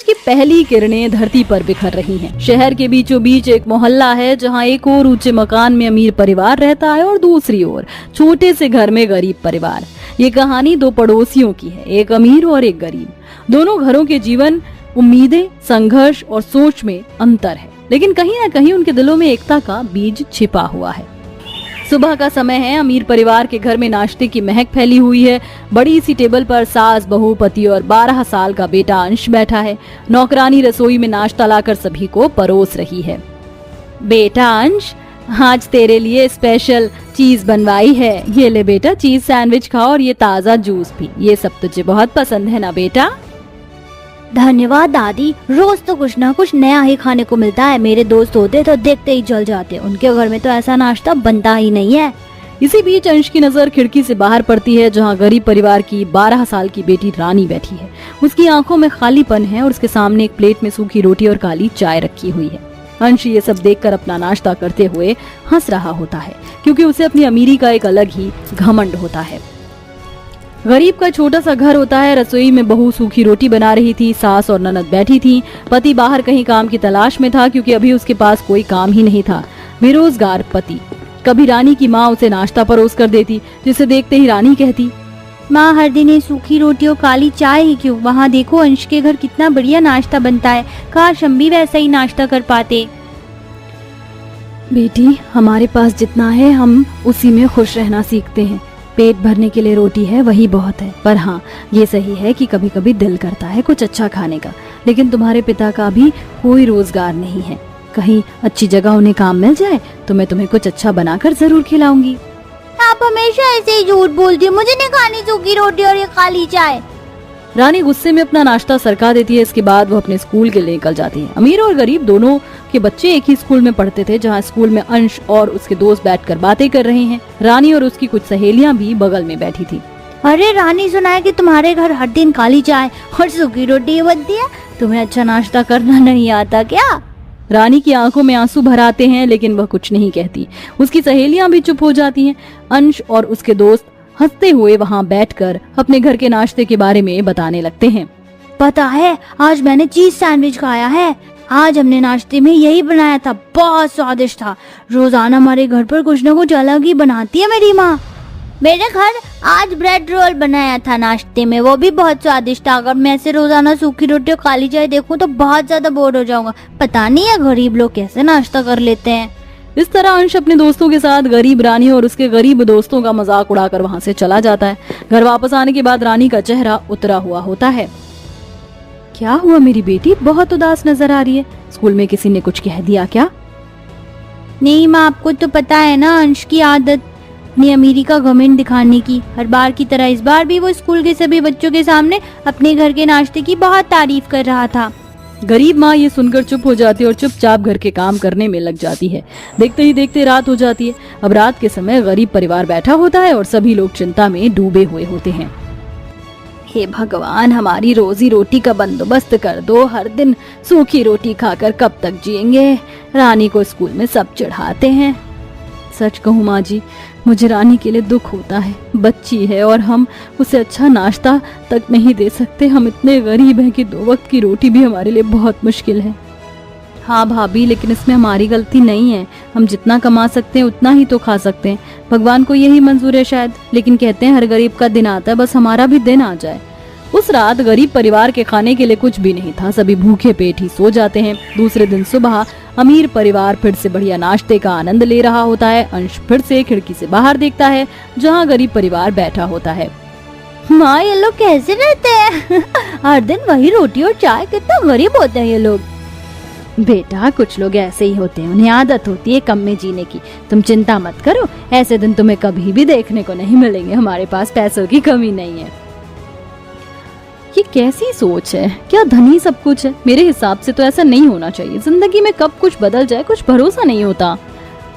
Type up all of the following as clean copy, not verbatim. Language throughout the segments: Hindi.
सूरज की पहली किरणें धरती पर बिखर रही हैं। शहर के बीचों बीच एक मोहल्ला है जहां एक और ऊंचे मकान में अमीर परिवार रहता है और दूसरी ओर छोटे से घर में गरीब परिवार। ये कहानी दो पड़ोसियों की है, एक अमीर और एक गरीब। दोनों घरों के जीवन, उम्मीदें, संघर्ष और सोच में अंतर है, लेकिन कहीं न कहीं उनके दिलों में एकता का बीज छिपा हुआ है। सुबह का समय है। अमीर परिवार के घर में नाश्ते की महक फैली हुई है। बड़ी सी टेबल पर सास, बहू, पति और 12 साल का बेटा अंश बैठा है। नौकरानी रसोई में नाश्ता लाकर सभी को परोस रही है। बेटा अंश, आज तेरे लिए स्पेशल चीज बनवाई है। ये ले बेटा, चीज सैंडविच खा और ये ताज़ा जूस पी। ये सब तुझे बहुत पसंद है ना बेटा? धन्यवाद दादी, रोज तो कुछ ना कुछ नया ही खाने को मिलता है। मेरे दोस्त होते तो देखते ही जल जाते, उनके घर में तो ऐसा नाश्ता बनता ही नहीं है। इसी बीच अंश की नजर खिड़की से बाहर पड़ती है, जहां गरीब परिवार की 12 साल की बेटी रानी बैठी है। उसकी आंखों में खालीपन है और उसके सामने एक प्लेट में सूखी रोटी और काली चाय रखी हुई है। अंश ये सब देखकर अपना नाश्ता करते हुए हंस रहा होता है, क्योंकि उसे अपनी अमीरी का एक अलग ही घमंड होता है। गरीब का छोटा सा घर होता है। रसोई में बहू सूखी रोटी बना रही थी, सास और ननद बैठी थी। पति बाहर कहीं काम की तलाश में था, क्योंकि अभी उसके पास कोई काम ही नहीं था। बेरोजगार पति। कभी रानी की माँ उसे नाश्ता परोस कर देती, जिसे देखते ही रानी कहती, माँ हर दिन ये सूखी रोटी और काली चाय ही क्यों? वहाँ देखो अंश के घर कितना बढ़िया नाश्ता बनता है, काश हम भी वैसा ही नाश्ता कर पाते। बेटी, हमारे पास जितना है हम उसी में खुश रहना सीखते हैं। पेट भरने के लिए रोटी है वही बहुत है। पर हाँ, ये सही है कि कभी कभी दिल करता है कुछ अच्छा खाने का। लेकिन तुम्हारे पिता का भी कोई रोजगार नहीं है। कहीं अच्छी जगह उन्हें काम मिल जाए तो मैं तुम्हें कुछ अच्छा बनाकर जरूर खिलाऊंगी। आप हमेशा ऐसे ही झूठ बोलती हो, मुझे नहीं खानी सूखी रोटी और ये काली चाय। रानी गुस्से में अपना नाश्ता सरका देती है। इसके बाद वो अपने स्कूल के लिए निकल जाती है। अमीर और गरीब दोनों के बच्चे एक ही स्कूल में पढ़ते थे, जहाँ स्कूल में अंश और उसके दोस्त बैठकर बातें कर रहे हैं। रानी और उसकी कुछ सहेलियां भी बगल में बैठी थी। अरे रानी, सुना है कि तुम्हारे घर हर दिन काली चाय और सूखी रोटी बनती है। तुम्हें अच्छा नाश्ता करना नहीं आता क्या? रानी की आंखों में आंसू भर आते हैं, लेकिन वह कुछ नहीं कहती। उसकी सहेलियां भी चुप हो जाती हैं। अंश और उसके दोस्त हंसते हुए वहाँ बैठकर अपने घर के नाश्ते के बारे में बताने लगते हैं। पता है, आज मैंने चीज सैंडविच खाया है। आज हमने नाश्ते में यही बनाया था, बहुत स्वादिष्ट था। रोजाना हमारे घर पर कुछ न कुछ अलग ही बनाती है मेरी माँ। मेरे घर आज ब्रेड रोल बनाया था नाश्ते में, वो भी बहुत स्वादिष्ट था। अगर मैं ऐसे रोजाना सूखी रोटी और काली चाय देखूं तो बहुत ज्यादा बोर हो जाऊंगा। पता नहीं है गरीब लोग कैसे नाश्ता कर लेते हैं। इस तरह अंश अपने दोस्तों के साथ गरीब रानी और उसके गरीब दोस्तों का मजाक उड़ाकर वहाँ से चला जाता है। घर वापस आने के बाद रानी का चेहरा उतरा हुआ होता है। क्या हुआ मेरी बेटी, बहुत उदास नजर आ रही है। स्कूल में किसी ने कुछ कह दिया क्या? नहीं माँ, आपको तो पता है ना अंश की आदत अपनी अमीरी का घमंड दिखाने की। हर बार की तरह इस बार भी वो स्कूल के सभी बच्चों के सामने अपने घर के नाश्ते की बहुत तारीफ कर रहा था। गरीब माँ ये सुनकर चुप हो जाती है और चुपचाप घर के काम करने में लग जाती है। देखते ही देखते रात हो जाती है। अब रात के समय गरीब परिवार बैठा होता है और सभी लोग चिंता में डूबे हुए होते हैं। हे भगवान, हमारी रोजी रोटी का बंदोबस्त कर दो। हर दिन सूखी रोटी खाकर कब तक जिएंगे? रानी को स्कूल में सब चिढ़ाते हैं। सच कहूँ माँ जी, मुझे रानी के लिए दुख होता है। बच्ची है और हम उसे अच्छा नाश्ता तक नहीं दे सकते। हम इतने गरीब हैं कि 2 वक्त की रोटी भी हमारे लिए बहुत मुश्किल है। हाँ भाभी, लेकिन इसमें हमारी गलती नहीं है। हम जितना कमा सकते हैं उतना ही तो खा सकते हैं। भगवान को यही मंजूर है शायद। लेकिन कहते हैं हर गरीब का दिन आता है, बस हमारा भी दिन आ जाए। उस रात गरीब परिवार के खाने के लिए कुछ भी नहीं था। सभी भूखे पेट ही सो जाते हैं। दूसरे दिन सुबह अमीर परिवार फिर से बढ़िया नाश्ते का आनंद ले रहा होता है। अंश फिर से खिड़की से बाहर देखता है, जहाँ गरीब परिवार बैठा होता है। माँ, ये लोग कैसे रहते हैं? हर दिन वही रोटी और चाय। कितना गरीब होते हैं ये लोग। बेटा, कुछ लोग ऐसे ही होते हैं, उन्हें आदत होती है कम में जीने की। तुम चिंता मत करो, ऐसे दिन तुम्हें कभी भी देखने को नहीं मिलेंगे। हमारे पास पैसों की कमी नहीं है। ये कैसी सोच है? क्या धनी सब कुछ है? मेरे हिसाब से तो ऐसा नहीं होना चाहिए। जिंदगी में कब कुछ बदल जाए कुछ भरोसा नहीं होता।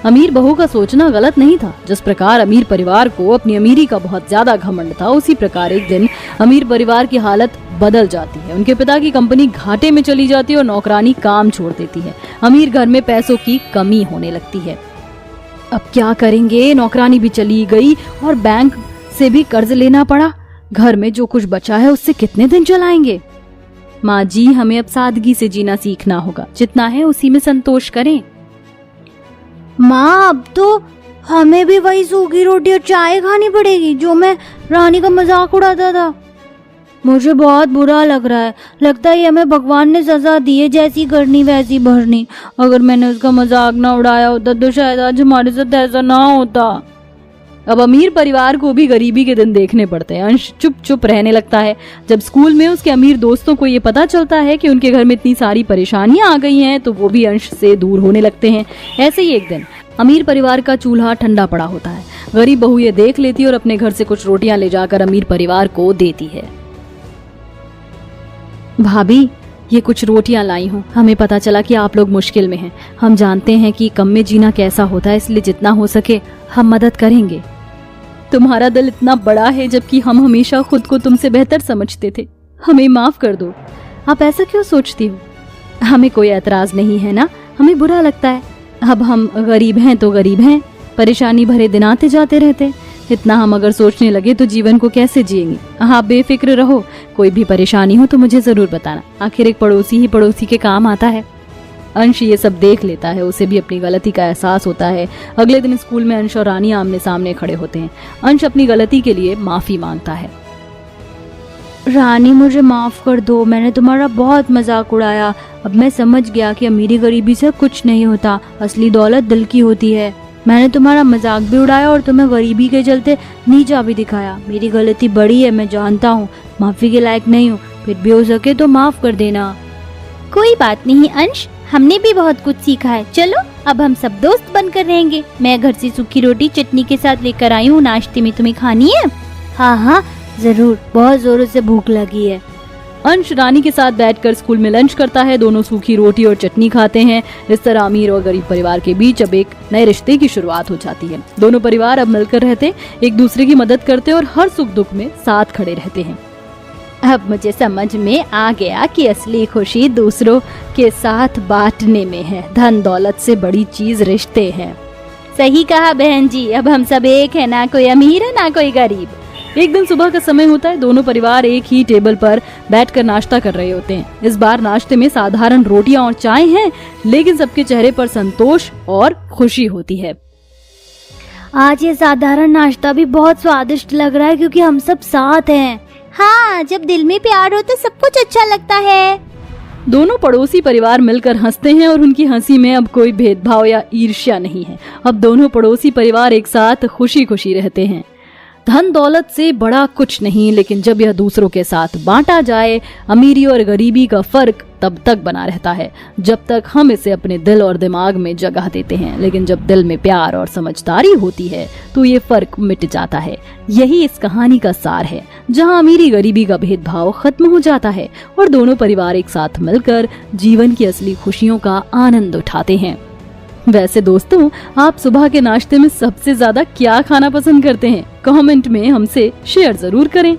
अमीर बहू का सोचना गलत नहीं था। जिस प्रकार अमीर परिवार को अपनी अमीरी का बहुत ज्यादा घमंड था, उसी प्रकार एक दिन अमीर परिवार की हालत बदल जाती है। उनके पिता की कंपनी घाटे में चली जाती है और नौकरानी काम छोड़ देती है। अमीर घर में पैसों की कमी होने लगती है। अब क्या करेंगे? नौकरानी भी चली गई और बैंक से भी कर्ज लेना पड़ा। घर में जो कुछ बचा है उससे कितने दिन चलाएंगे? माँ जी, हमें अब सादगी से जीना सीखना होगा, जितना है उसी में संतोष करें। माँ, अब तो हमें भी वही सूखी रोटी और चाय खानी पड़ेगी जो मैं रानी का मजाक उड़ाता था। मुझे बहुत बुरा लग रहा है। लगता है हमें भगवान ने सजा दी है, जैसी करनी वैसी भरनी। अगर मैंने उसका मजाक ना उड़ाया होता तो शायद आज हमारे साथ ऐसा ना होता। अब अमीर परिवार को भी गरीबी के दिन देखने पड़ते हैं। अंश चुप चुप रहने लगता है। जब स्कूल में उसके अमीर दोस्तों को ये पता चलता है कि उनके घर में इतनी सारी परेशानियां आ गई हैं, तो वो भी अंश से दूर होने लगते हैं। ऐसे ही एक दिन अमीर परिवार का चूल्हा ठंडा पड़ा होता है। गरीब बहू ये देख लेती है और अपने घर से कुछ रोटियां ले जाकर अमीर परिवार को देती है। भाभी, ये कुछ रोटियां लाई हूँ। हमें पता चला कि आप लोग मुश्किल में हैं। हम जानते हैं कि कम में जीना कैसा होता है, इसलिए जितना हो सके हम मदद करेंगे। तुम्हारा दिल इतना बड़ा है, जबकि हम हमेशा खुद को तुमसे बेहतर समझते थे। हमें माफ कर दो। आप ऐसा क्यों सोचती हो? हमें कोई एतराज नहीं है ना, हमें बुरा लगता है। अब हम गरीब हैं तो गरीब हैं, परेशानी भरे दिन आते जाते रहते। इतना हम अगर सोचने लगे तो जीवन को कैसे जिएंगे। आप बेफिक्र रहो, कोई भी परेशानी हो तो मुझे जरूर बताना। आखिर एक पड़ोसी ही पड़ोसी के काम आता है। अंश ये सब देख लेता है, उसे भी अपनी गलती का एहसास होता है। अगले दिन स्कूल में अंश और रानी आमने सामने खड़े होते हैं। अंश अपनी गलती के लिए माफी मांगता है। रानी, मुझे माफ कर दो, मैंने तुम्हारा बहुत मजाक उड़ाया। अब मैं समझ गया कि अमीरी गरीबी से कुछ नहीं होता, असली दौलत दिल की होती है। मैंने तुम्हारा मजाक भी उड़ाया और तुम्हें गरीबी के चलते नीचा भी दिखाया। मेरी गलती बड़ी है, मैं जानता हूँ, माफी के लायक नहीं हूँ, फिर भी हो सके तो माफ कर देना। कोई बात नहीं अंश, हमने भी बहुत कुछ सीखा है। चलो अब हम सब दोस्त बनकर रहेंगे। मैं घर से सूखी रोटी चटनी के साथ लेकर आई हूँ, नाश्ते में तुम्हें खानी है? हाँ हाँ जरूर, बहुत जोरों से भूख लगी है। अंश रानी के साथ बैठकर स्कूल में लंच करता है। दोनों सूखी रोटी और चटनी खाते हैं। इस तरह अमीर और गरीब परिवार के बीच अब एक नए रिश्ते की शुरुआत हो जाती है। दोनों परिवार अब मिलकर रहते, एक दूसरे की मदद करते और हर सुख दुख में साथ खड़े रहते हैं। अब मुझे समझ में आ गया कि असली खुशी दूसरों के साथ बांटने में है। धन दौलत से बड़ी चीज रिश्ते हैं। सही कहा बहन जी, अब हम सब एक है, ना कोई अमीर है ना कोई गरीब। एक दिन सुबह का समय होता है। दोनों परिवार एक ही टेबल पर बैठकर नाश्ता कर रहे होते हैं। इस बार नाश्ते में साधारण रोटियां और चाय हैं, लेकिन सबके चेहरे पर संतोष और खुशी होती है। आज ये साधारण नाश्ता भी बहुत स्वादिष्ट लग रहा है, क्योंकि हम सब साथ हैं। हाँ, जब दिल में प्यार हो तो सब कुछ अच्छा लगता है। दोनों पड़ोसी परिवार मिलकर हंसते हैं और उनकी हंसी में अब कोई भेदभाव या ईर्ष्या नहीं है। अब दोनों पड़ोसी परिवार एक साथ खुशी खुशी रहते हैं। धन दौलत से बड़ा कुछ नहीं, लेकिन जब यह दूसरों के साथ बांटा जाए, अमीरी और गरीबी का फर्क तब तक बना रहता है जब तक हम इसे अपने दिल और दिमाग में जगह देते हैं। लेकिन जब दिल में प्यार और समझदारी होती है तो ये फर्क मिट जाता है। यही इस कहानी का सार है, जहाँ अमीरी गरीबी का भेदभाव खत्म हो जाता है और दोनों परिवार एक साथ मिलकर जीवन की असली खुशियों का आनंद उठाते हैं। वैसे दोस्तों, आप सुबह के नाश्ते में सबसे ज्यादा क्या खाना पसंद करते हैं? कमेंट में हमसे शेयर जरूर करें।